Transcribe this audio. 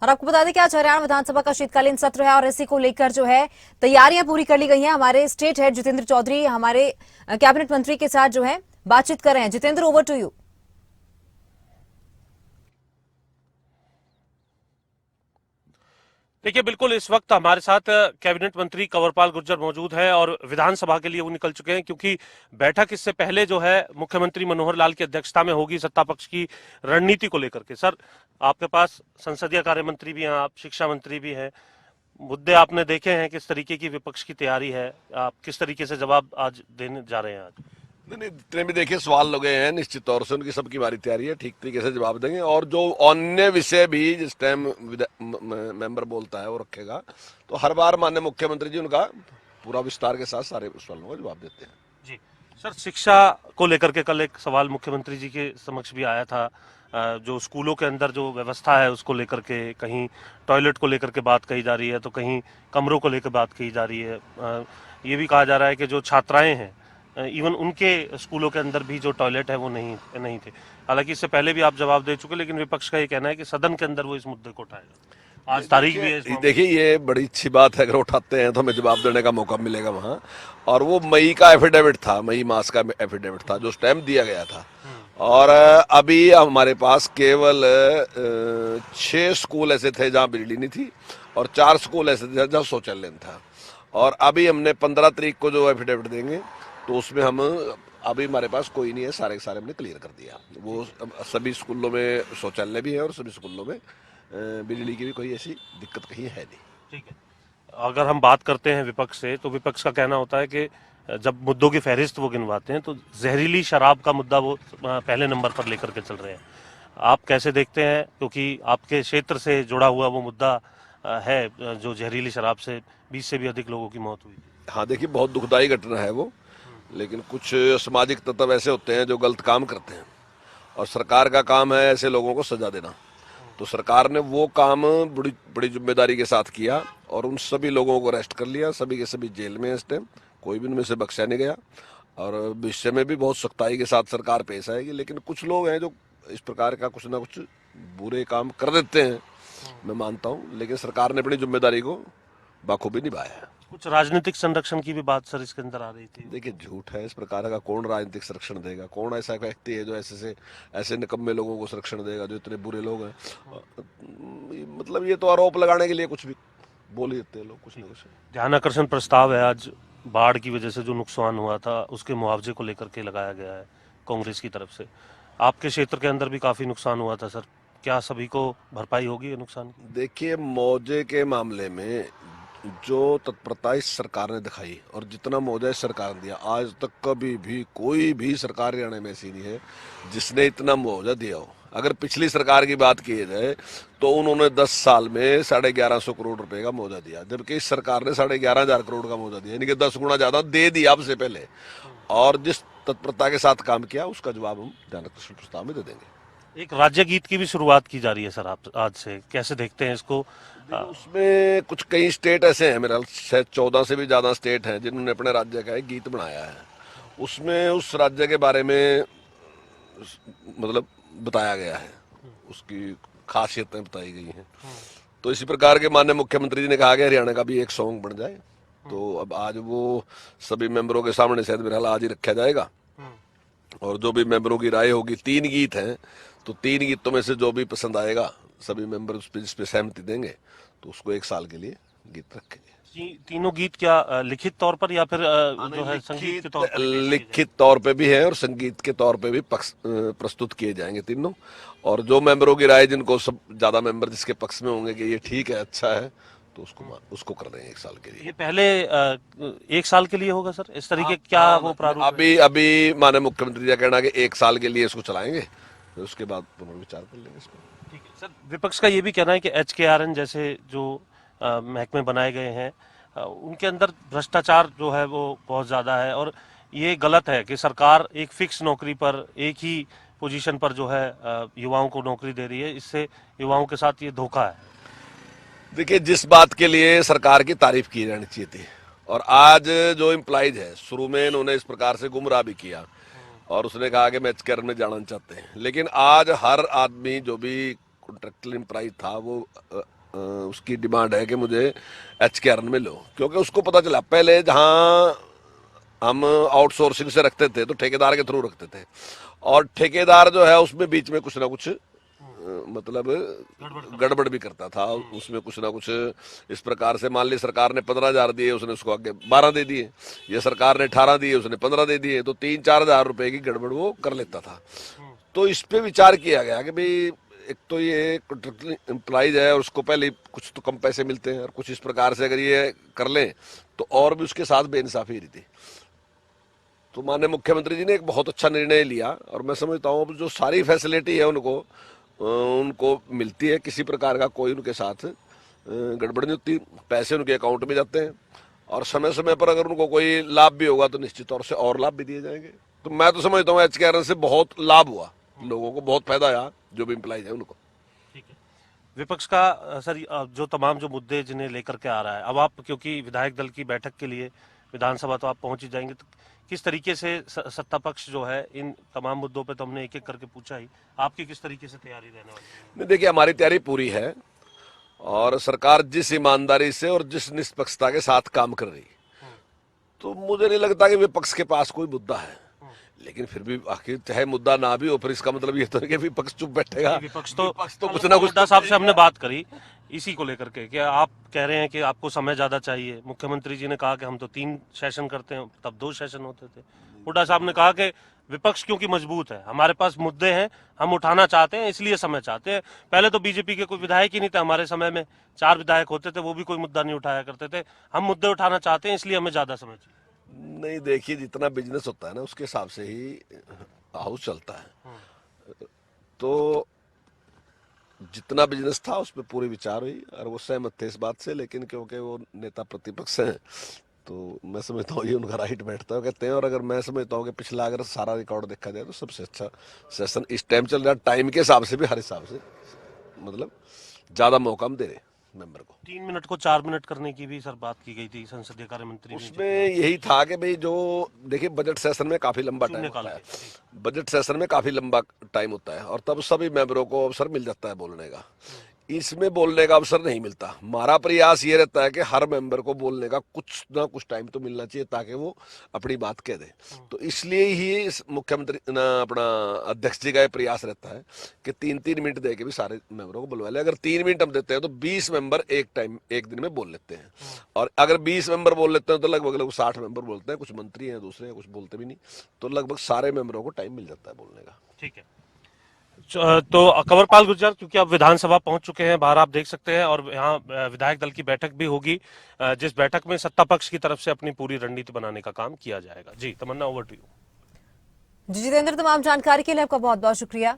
और आपको बता दें कि आज हरियाणा विधानसभा का शीतकालीन सत्र है और इसी को लेकर जो है तैयारियां पूरी कर ली गई हैं। हमारे स्टेट हेड जितेंद्र चौधरी हमारे कैबिनेट मंत्री के साथ जो है बातचीत कर रहे हैं। Jitendra, over to you. देखिए, बिल्कुल इस वक्त हमारे साथ कैबिनेट मंत्री कंवरपाल गुर्जर मौजूद हैं और विधानसभा के लिए वो निकल चुके हैं, क्योंकि बैठक इससे पहले जो है मुख्यमंत्री मनोहर लाल की अध्यक्षता में होगी सत्ता पक्ष की रणनीति को लेकर के। सर, आपके पास संसदीय कार्य मंत्री भी हैं, आप शिक्षा मंत्री भी हैं, मुद्दे आपने देखे हैं, किस तरीके की विपक्ष की तैयारी है, आप किस तरीके से जवाब आज देने जा रहे हैं? आज नहीं, जितने भी देखिए सवाल लगे हैं निश्चित तौर से उनकी सबकी हमारी तैयारी है, ठीक तरीके से जवाब देंगे। और जो अन्य विषय भी जिस टाइम मेंबर बोलता है वो रखेगा, तो हर बार माननीय मुख्यमंत्री जी उनका पूरा विस्तार के साथ सारे सवालों का जवाब देते हैं। जी सर, शिक्षा को लेकर के कल एक सवाल मुख्यमंत्री जी के समक्ष भी आया था। जो स्कूलों के अंदर जो व्यवस्था है उसको लेकर के, कहीं टॉयलेट को लेकर के बात कही जा रही है, तो कहीं कमरों को लेकर बात कही जा रही है। ये भी कहा जा रहा है कि जो छात्राएं हैं, इवन उनके स्कूलों के अंदर भी जो टॉयलेट है वो नहीं थे। हालांकि इससे पहले भी आप जवाब दे चुके, लेकिन विपक्ष का ये कहना है कि सदन के अंदर वो इस मुद्दे को उठाएगा। आज तारीख भी है। देखिए, ये बड़ी अच्छी बात है, अगर उठाते हैं तो हमें जवाब देने का मौका मिलेगा वहाँ। और वो मई का एफिडेविट था, मई मास का एफिडेविट था जो उस टाइम दिया गया था। और अभी हमारे पास केवल 6 स्कूल ऐसे थे जहाँ बिजली नहीं थी और 4 स्कूल ऐसे थे जहाँ शौचालय था। और अभी हमने 15 तारीख को जो एफिडेविट देंगे तो उसमें हम अभी हमारे पास कोई नहीं है, सारे के सारे हमने क्लियर कर दिया। वो सभी स्कूलों में शौचालय भी है और सभी स्कूलों में बिजली की भी कोई ऐसी दिक्कत कहीं है नहीं। ठीक है, अगर हम बात करते हैं विपक्ष से, तो विपक्ष का कहना होता है कि जब मुद्दों की फहरिस्त वो गिनवाते हैं तो जहरीली शराब का मुद्दा वो पहले नंबर पर लेकर के चल रहे हैं। आप कैसे देखते हैं, क्योंकि आपके क्षेत्र से जुड़ा हुआ वो मुद्दा है, जो जहरीली शराब से 20 से भी अधिक लोगों की मौत हुई? हाँ, देखिए, बहुत दुखदाई घटना है वो, लेकिन कुछ सामाजिक तत्व ऐसे होते हैं जो गलत काम करते हैं और सरकार का काम है ऐसे लोगों को सजा देना। तो सरकार ने वो काम बड़ी बड़ी जिम्मेदारी के साथ किया और उन सभी लोगों को अरेस्ट कर लिया। सभी के सभी जेल में इस टाइम, कोई भी उनमें से बख्शा नहीं गया। और भविष्य में भी बहुत सख्ताई के साथ सरकार पेश आएगी। लेकिन कुछ लोग हैं जो इस प्रकार का कुछ ना कुछ बुरे काम कर देते हैं, मैं मानता हूँ, लेकिन सरकार ने अपनी जिम्मेदारी को बाखूबी निभाया है। कुछ राजनीतिक संरक्षण की भी बात सर इसके अंदर आ रही थी। देखिए, झूठ है, इस प्रकार का कौन राजनीतिक संरक्षण देगा? कौन ऐसा व्यक्ति है जो ऐसे निकम्मे लोगों को संरक्षण देगा जो इतने बुरे लोग हैं? मतलब ये तो आरोप लगाने के लिए कुछ भी बोल ही देते हैं लोग, कुछ ना कुछ। ध्यान आकर्षण प्रस्ताव है आज, बाढ़ की वजह से जो नुकसान हुआ था उसके मुआवजे को लेकर के लगाया गया है कांग्रेस की तरफ से। आपके क्षेत्र के अंदर भी काफी नुकसान हुआ था सर, क्या सभी को भरपाई होगी ये नुकसान की? देखिए, मुआवजे के मामले में जो तत्परता इस सरकार ने दिखाई और जितना मुआवजा इस सरकार ने दिया, आज तक कभी भी कोई भी सरकार हरियाणा में ऐसी नहीं है जिसने इतना मुआवजा दिया हो। अगर पिछली सरकार की बात की जाए तो उन्होंने 10 साल में 1150 करोड़ रुपए का मुआवजा दिया, जबकि इस सरकार ने 11,500 करोड़ का मुआवजा दिया, यानी कि 10 गुना ज्यादा दे दिया आपसे पहले। और जिस तत्परता के साथ काम किया उसका जवाब हम ध्यान आकर्षण प्रस्ताव में दे देंगे। एक राज्य गीत की भी शुरुआत की जा रही है सर, आप आज से कैसे देखते हैं इसको? उसमें कुछ कई स्टेट ऐसे हैं, मेरा शायद 14 से भी ज्यादा स्टेट हैं जिन्होंने अपने राज्य का एक गीत बनाया है। उसमें उस राज्य के बारे में मतलब बताया गया है, उसकी खासियतें बताई गई हैं। तो इसी प्रकार के माननीय मुख्यमंत्री जी ने कहा कि हरियाणा का भी एक सॉन्ग बन जाए। तो अब आज वो सभी मेंबरों के सामने शायद मेरा आज ही रखा जाएगा और जो भी मेंबरों की राय होगी, 3 गीत हैं, तो 3 गीतों में से जो भी पसंद आएगा सभी मेंबर उस पर सहमति देंगे तो उसको 1 साल के लिए गीत रखेंगे। तीनों गीत क्या लिखित तौर पर या फिर जो है संगीत के तौर पर? लिखित तौर पे भी है और संगीत के तौर पे भी प्रस्तुत किए जाएंगे तीनों। और जो मेंबरों की राय, जिनको सब ज्यादा मेंबर जिसके पक्ष में होंगे कि ये ठीक है, अच्छा है, तो उसको कर देंगे 1 साल के लिए। ये पहले 1 साल के लिए होगा सर, इस तरीके क्या वो प्रारूप? अभी माननीय मुख्यमंत्री का कहना है कि 1 साल के लिए इसको चलाएंगे, फिर उसके बाद पुनर्विचार कर लेंगे इसको। ठीक है सर, विपक्ष का ये भी कहना है कि HKRN जैसे जो महकमे बनाए गए हैं उनके अंदर भ्रष्टाचार जो है वो बहुत ज्यादा है और ये गलत है कि सरकार एक फिक्स नौकरी पर, एक ही पोजीशन पर जो है युवाओं को नौकरी दे रही है। इससे युवाओं के साथ ये धोखा है। देखिए, जिस बात के लिए सरकार की तारीफ की जानी चाहिए थी, और आज जो एम्प्लॉइज है, शुरू में इन्होंने इस प्रकार से गुमराह भी किया और उसने कहा कि मैं HKRN में जाना चाहते हैं, लेकिन आज हर आदमी जो भी कॉन्ट्रैक्चुअल एम्प्लॉय था वो उसकी डिमांड है कि मुझे HKRN में लो, क्योंकि उसको पता चला पहले जहां हम आउटसोर्सिंग से रखते थे तो ठेकेदार के थ्रू रखते थे, और ठेकेदार जो है उसमें बीच में कुछ ना कुछ मतलब गड़बड़ भी करता था, उसमें कुछ ना कुछ इस प्रकार से, मान ली सरकार ने 15,000 दिए, उसने उसको आगे 12 दे दिए, ये सरकार ने 18 दिए, उसने 15 दे दिए, तो 3-4 हजार रुपए की गड़बड़ वो कर लेता था। तो इस पे विचार किया गया कि भाई एक तो ये कॉन्ट्रैक्चुअल एम्प्लॉइज है और उसको पहले कुछ तो कम पैसे मिलते हैं, और कुछ इस प्रकार से अगर ये कर लें तो और भी उसके साथ बेइंसाफी रही थी। तो माननीय मुख्यमंत्री जी ने एक बहुत अच्छा निर्णय लिया, और मैं समझता हूँ अब जो सारी फैसिलिटी है उनको मिलती है, किसी प्रकार का कोई उनके साथ गड़बड़ नहीं होती, पैसे उनके अकाउंट में जाते हैं, और समय समय पर अगर उनको कोई लाभ भी होगा तो निश्चित तौर से और लाभ भी दिए जाएंगे। तो मैं तो समझता हूँ HKRN से बहुत लाभ हुआ, लोगों को बहुत फायदा आया, जो भी एम्प्लॉइज है उनको। ठीक है। विपक्ष का सर जो तमाम जो मुद्दे जिन्हें लेकर के आ रहा है, अब आप क्योंकि विधायक दल की बैठक के लिए विधानसभा तो आप पहुंच ही जाएंगे, तो किस तरीके से सत्ता पक्ष जो है इन तमाम मुद्दों पे तो हमने एक एक करके पूछा ही, आपकी किस तरीके से तैयारी रहने वाली है? नहीं, देखिए हमारी तैयारी पूरी है, और सरकार जिस ईमानदारी से और जिस निष्पक्षता के साथ काम कर रही है, तो मुझे नहीं लगता कि विपक्ष के पास कोई मुद्दा है। लेकिन फिर भी आखिर चाहे मुद्दा ना भी हो, फिर इसका मतलब ये तो है कि विपक्ष चुप बैठेगा। विपक्ष तो कुछ ना कुछ हुड्डा साहब से हमने बात करी इसी को लेकर के कि आप कह रहे हैं कि आपको समय ज्यादा चाहिए, मुख्यमंत्री जी ने कहा कि हम तो 3 सेशन करते हैं, तब 2 सेशन होते थे। हुड्डा साहब ने कहा कि विपक्ष क्योंकि मजबूत है, हमारे पास मुद्दे हैं, हम उठाना चाहते हैं, इसलिए समय चाहते हैं। पहले तो बीजेपी के कोई विधायक ही नहीं थे, हमारे समय में 4 विधायक होते थे, वो भी कोई मुद्दा नहीं उठाया करते थे, हम मुद्दे उठाना चाहते हैं, इसलिए हमें ज्यादा समय चाहिए। नहीं, देखिए जितना बिजनेस होता है ना उसके हिसाब से ही हाउस चलता है। तो जितना बिजनेस था उस पर पूरी विचार हुई, और वो सहमत थे इस बात से, लेकिन क्योंकि वो नेता प्रतिपक्ष हैं तो मैं समझता हूँ ये उनका राइट बैठता है, कहते हैं। और अगर मैं समझता हूँ कि पिछला अगर सारा रिकॉर्ड देखा जाए तो सबसे अच्छा सेशन इस टाइम चल रहा है, टाइम के हिसाब से भी हर हिसाब से मतलब ज्यादा मौका हम दे रहे मेंबर को। 3 मिनट को 4 मिनट करने की भी सर बात की गई थी संसदीय कार्य मंत्री ने। उसमें यही था कि भाई जो देखिए बजट सेशन में काफी लंबा टाइम होता है, बजट सेशन में काफी लंबा टाइम होता है, और तब सभी मेंबरों को अवसर मिल जाता है बोलने का। इसमें बोलने का अवसर नहीं मिलता। हमारा प्रयास ये रहता है कि हर मेंबर को बोलने का कुछ ना कुछ टाइम तो मिलना चाहिए, ताकि वो अपनी बात कह दे। तो इसलिए ही इस मुख्यमंत्री अपना अध्यक्ष जी का ये प्रयास रहता है कि 3-3 मिनट दे के भी सारे मेंबरों को बुलवा ले। अगर 3 मिनट हम देते हैं तो 20 मेंबर एक दिन में बोल लेते हैं, और अगर 20 मेंबर बोल लेते हैं तो लगभग 60 मेंबर बोलते हैं। कुछ मंत्री हैं, दूसरे हैं, कुछ बोलते भी नहीं, तो लगभग सारे मेंबरों को टाइम मिल जाता है बोलने का। ठीक है। तो कंवरपाल गुर्जर, क्योंकि आप विधानसभा पहुंच चुके हैं, बाहर आप देख सकते हैं, और यहाँ विधायक दल की बैठक भी होगी, जिस बैठक में सत्ता पक्ष की तरफ से अपनी पूरी रणनीति बनाने का काम किया जाएगा। जी तमन्ना, ओवर टू यू। जी जितेंद्र, तमाम जानकारी के लिए आपका बहुत बहुत शुक्रिया।